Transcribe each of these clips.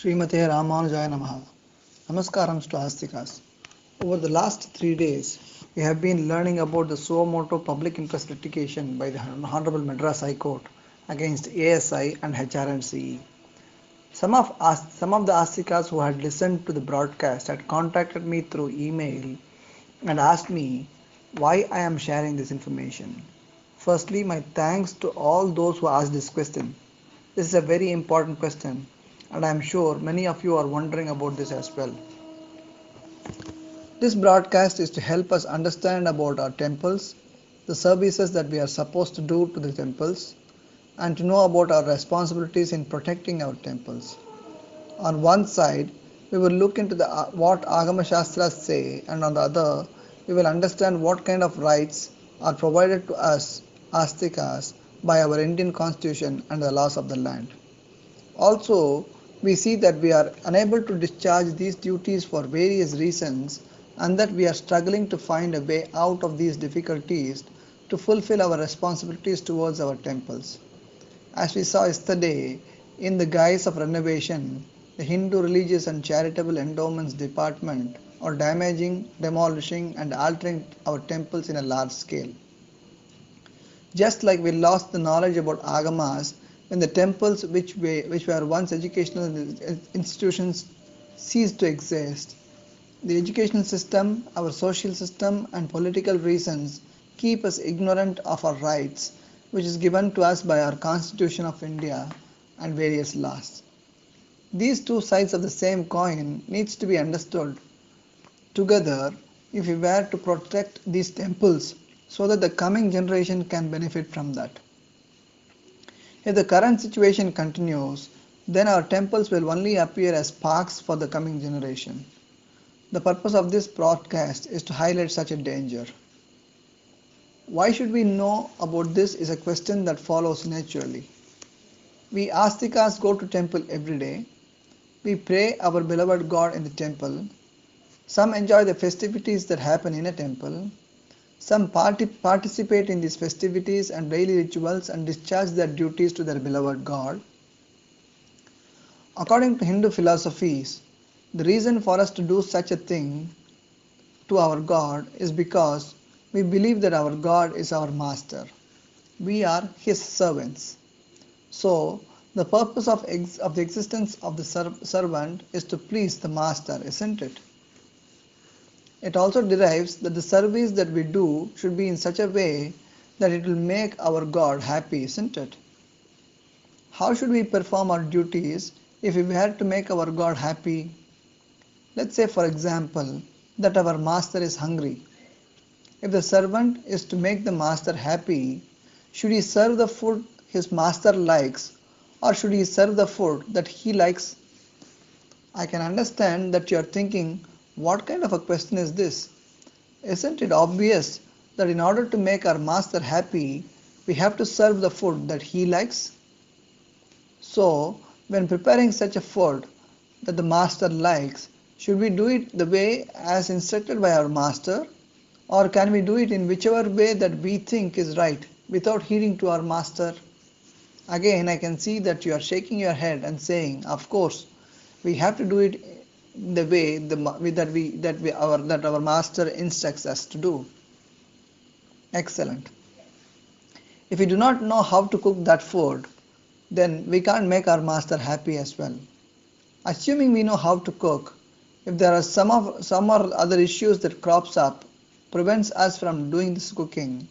Srimate Ramanujaya Namaha. Namaskarams to Astikas. Over the last 3 days, we have been learning about the suo motu public interest litigation by the Honorable Madras High Court against ASI and HRNCE. Some of the Astikas who had listened to the broadcast had contacted me through email and asked me why I am sharing this information. Firstly, my thanks to all those who asked this question. This is a very important question, and I am sure many of you are wondering about this as well. This broadcast is to help us understand about our temples, the services that we are supposed to do to the temples, and to know about our responsibilities in protecting our temples. On one side, we will look into what Agama Shastras say, and on the other, we will understand what kind of rights are provided to us, Astikas, by our Indian constitution and the laws of the land. Also, we see that we are unable to discharge these duties for various reasons and that we are struggling to find a way out of these difficulties to fulfill our responsibilities towards our temples. As we saw yesterday, in the guise of renovation, the Hindu Religious and Charitable Endowments Department are damaging, demolishing, and altering our temples in a large scale. Just like we lost the knowledge about agamas when the temples which were once educational institutions ceased to exist, the educational system, our social system, and political reasons keep us ignorant of our rights, which is given to us by our Constitution of India and various laws. These two sides of the same coin needs to be understood together if we were to protect these temples so that the coming generation can benefit from that. If the current situation continues, then our temples will only appear as parks for the coming generation. The purpose of this broadcast is to highlight such a danger. Why should we know about this is a question that follows naturally. We Astikas go to temple every day. We pray our beloved God in the temple. Some enjoy the festivities that happen in a temple. Some participate in these festivities and daily rituals and discharge their duties to their beloved God. According to Hindu philosophies, the reason for us to do such a thing to our God is because we believe that our God is our master. We are his servants. So, the purpose of the existence of the servant is to please the master, isn't it? It also derives that the service that we do should be in such a way that it will make our God happy, isn't it? How should we perform our duties if we had to make our God happy? Let's say, for example, that our master is hungry. If the servant is to make the master happy, should he serve the food his master likes or should he serve the food that he likes? I can understand that you are thinking, what kind of a question is this? Isn't it obvious that in order to make our master happy, we have to serve the food that he likes? So, when preparing such a food that the master likes, should we do it the way as instructed by our master? Or can we do it in whichever way that we think is right without heeding to our master? Again, I can see that you are shaking your head and saying, of course, we have to do it the way that our master instructs us to do. Excellent. If we do not know how to cook that food, then we can't make our master happy as well. Assuming we know how to cook, if there are some or other issues that crops up, prevents us from doing this cooking,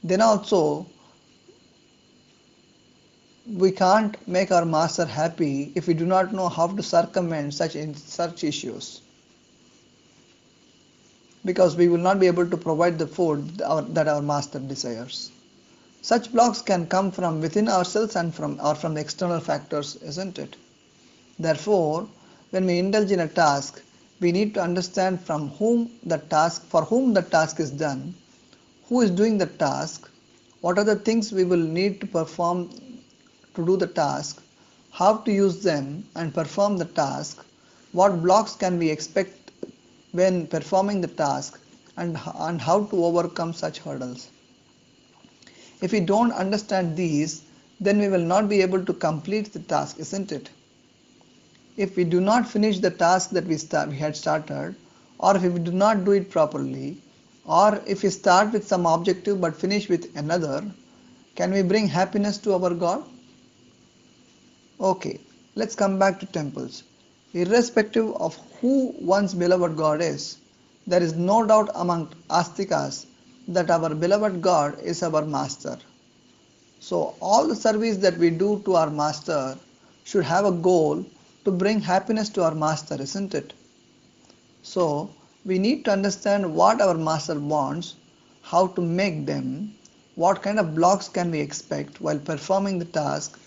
then also we can't make our master happy if we do not know how to circumvent such issues, because we will not be able to provide the food that our master desires. Such blocks can come from within ourselves and from the external factors, isn't it? Therefore, when we indulge in a task, we need to understand for whom the task is done, who is doing the task, what are the things we will need to perform to do the task, how to use them and perform the task, what blocks can we expect when performing the task, and how to overcome such hurdles. If we don't understand these, then we will not be able to complete the task, isn't it? if we do not finish the task that we had started, or if we do not do it properly, or if we start with some objective but finish with another, can we bring happiness to our God? Okay, let's come back to temples. Irrespective of who one's beloved God is, there is no doubt among Astikas that our beloved God is our master. So all the service that we do to our master should have a goal to bring happiness to our master, isn't it? So we need to understand what our master wants, how to make them, what kind of blocks can we expect while performing the task,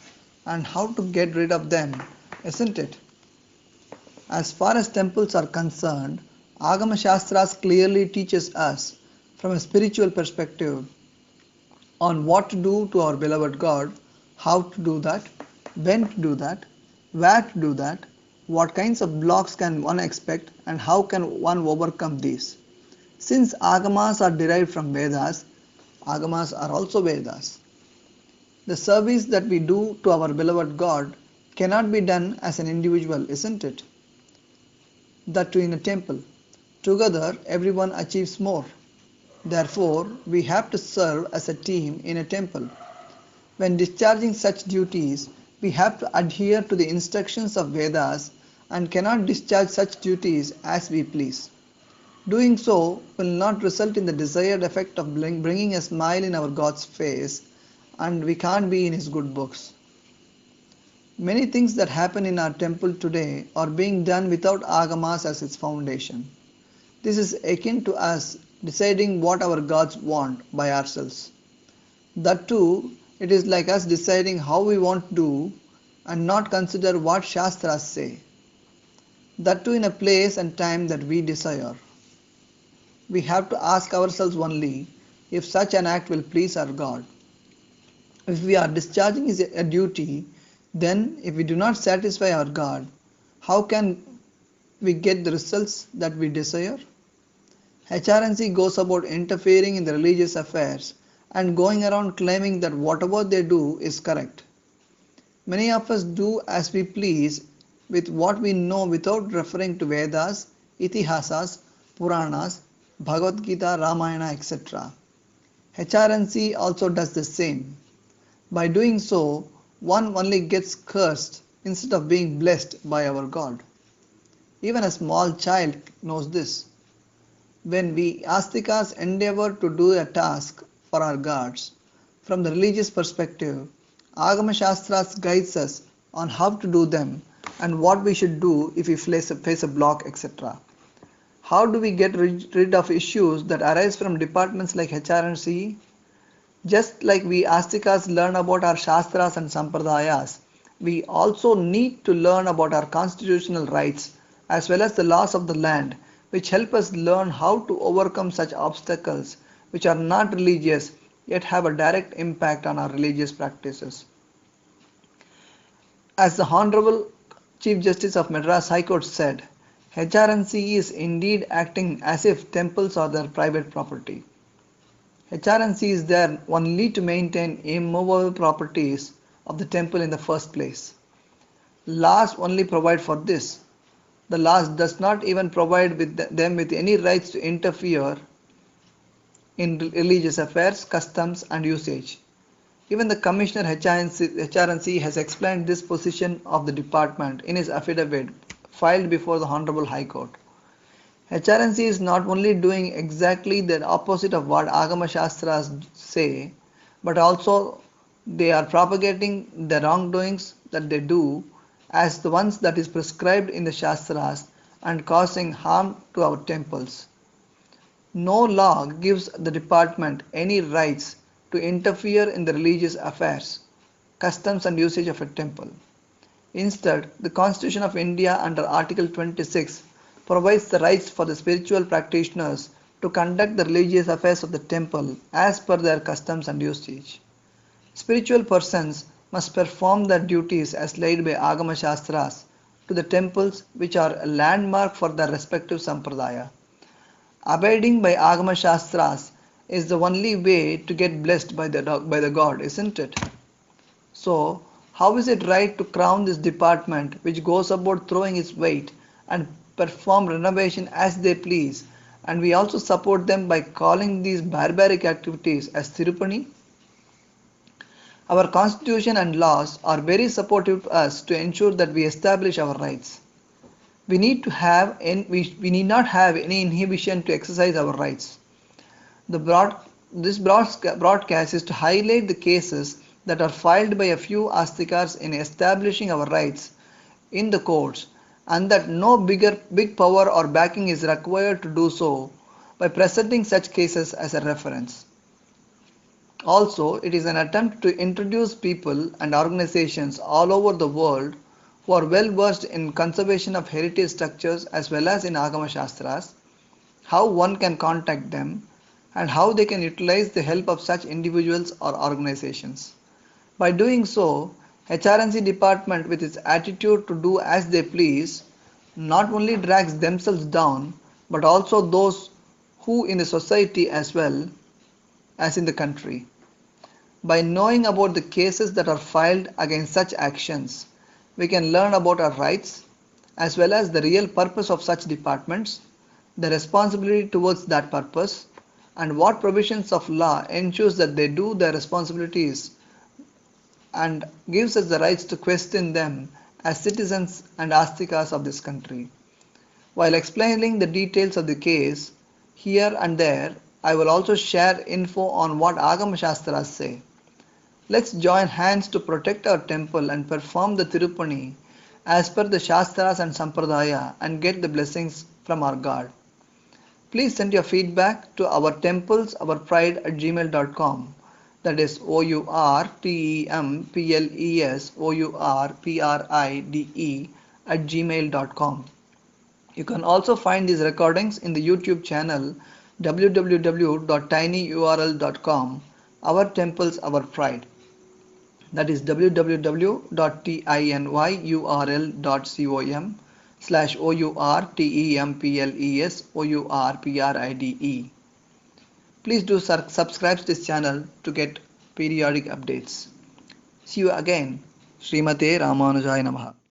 and how to get rid of them, isn't it? As far as temples are concerned, Agama Shastras clearly teaches us from a spiritual perspective on what to do to our beloved God, how to do that, when to do that, where to do that, what kinds of blocks can one expect, and how can one overcome these. Since Agamas are derived from Vedas, Agamas are also Vedas. The service that we do to our beloved God cannot be done as an individual, isn't it? That too in a temple. Together, everyone achieves more. Therefore, we have to serve as a team in a temple. When discharging such duties, we have to adhere to the instructions of Vedas and cannot discharge such duties as we please. Doing so will not result in the desired effect of bringing a smile in our God's face, and we can't be in His good books. Many things that happen in our temple today are being done without Agamas as its foundation. This is akin to us deciding what our gods want by ourselves. That too, it is like us deciding how we want to do and not consider what Shastras say. That too in a place and time that we desire. We have to ask ourselves only if such an act will please our God. If we are discharging a duty, then if we do not satisfy our God, how can we get the results that we desire? HRNC goes about interfering in the religious affairs and going around claiming that whatever they do is correct. Many of us do as we please with what we know without referring to Vedas, Itihasas, Puranas, Bhagavad Gita, Ramayana, etc. HRNC also does the same. By doing so, one only gets cursed instead of being blessed by our God. Even a small child knows this. When we Astikas endeavor to do a task for our gods, from the religious perspective, Agama Shastras guides us on how to do them and what we should do if we face a block, etc. How do we get rid of issues that arise from departments like HR and CE? Just like we Astikas learn about our Shastras and Sampradayas, we also need to learn about our constitutional rights as well as the laws of the land, which help us learn how to overcome such obstacles which are not religious yet have a direct impact on our religious practices. As the Honorable Chief Justice of Madras High Court said, HRNC is indeed acting as if temples are their private property. HRNC is there only to maintain immovable properties of the temple in the first place. Laws only provide for this. The laws does not even provide them with any rights to interfere in religious affairs, customs and usage. Even the Commissioner HRNC has explained this position of the department in his affidavit filed before the Honorable High Court. HRNC is not only doing exactly the opposite of what Agama Shastras say, but also they are propagating the wrongdoings that they do as the ones that is prescribed in the Shastras and causing harm to our temples. No law gives the department any rights to interfere in the religious affairs, customs and usage of a temple. Instead, the Constitution of India under Article 26 provides the rights for the spiritual practitioners to conduct the religious affairs of the temple as per their customs and usage. Spiritual persons must perform their duties as laid by Agama Shastras to the temples which are a landmark for their respective sampradaya. Abiding by Agama Shastras is the only way to get blessed by the God, isn't it? So, How is it right to crown this department which goes about throwing its weight and perform renovation as they please, and we also support them by calling these barbaric activities as Tirupani? Our constitution and laws are very supportive to us to ensure that we establish our rights. We need not have any inhibition to exercise our rights. The broad, this broadcast is to highlight the cases that are filed by a few astikars in establishing our rights in the courts, and that no big power or backing is required to do so by presenting such cases as a reference. Also, it is an attempt to introduce people and organizations all over the world who are well versed in conservation of heritage structures as well as in Agama Shastras, how one can contact them, and how they can utilize the help of such individuals or organizations. By doing so, HRNC department with its attitude to do as they please not only drags themselves down but also those who in the society as well as in the country. By knowing about the cases that are filed against such actions, we can learn about our rights as well as the real purpose of such departments, the responsibility towards that purpose, and what provisions of law ensures that they do their responsibilities and gives us the rights to question them as citizens and astikas of this country. While explaining the details of the case here and there, I will also share info on what Agama Shastras say. Let's join hands to protect our temple and perform the Tirupani as per the Shastras and Sampradaya and get the blessings from our God. Please send your feedback to our templesourpride@gmail.com. That is OURTEMPLESOURPRIDE@gmail.com. You can also find these recordings in the YouTube channel www.tinyurl.com, Our Temples, Our Pride. That is www.tinyurl.com/OURTEMPLESOURPRIDE. Please do subscribe to this channel to get periodic updates. See you again. Srimate Ramanujaya Namaha.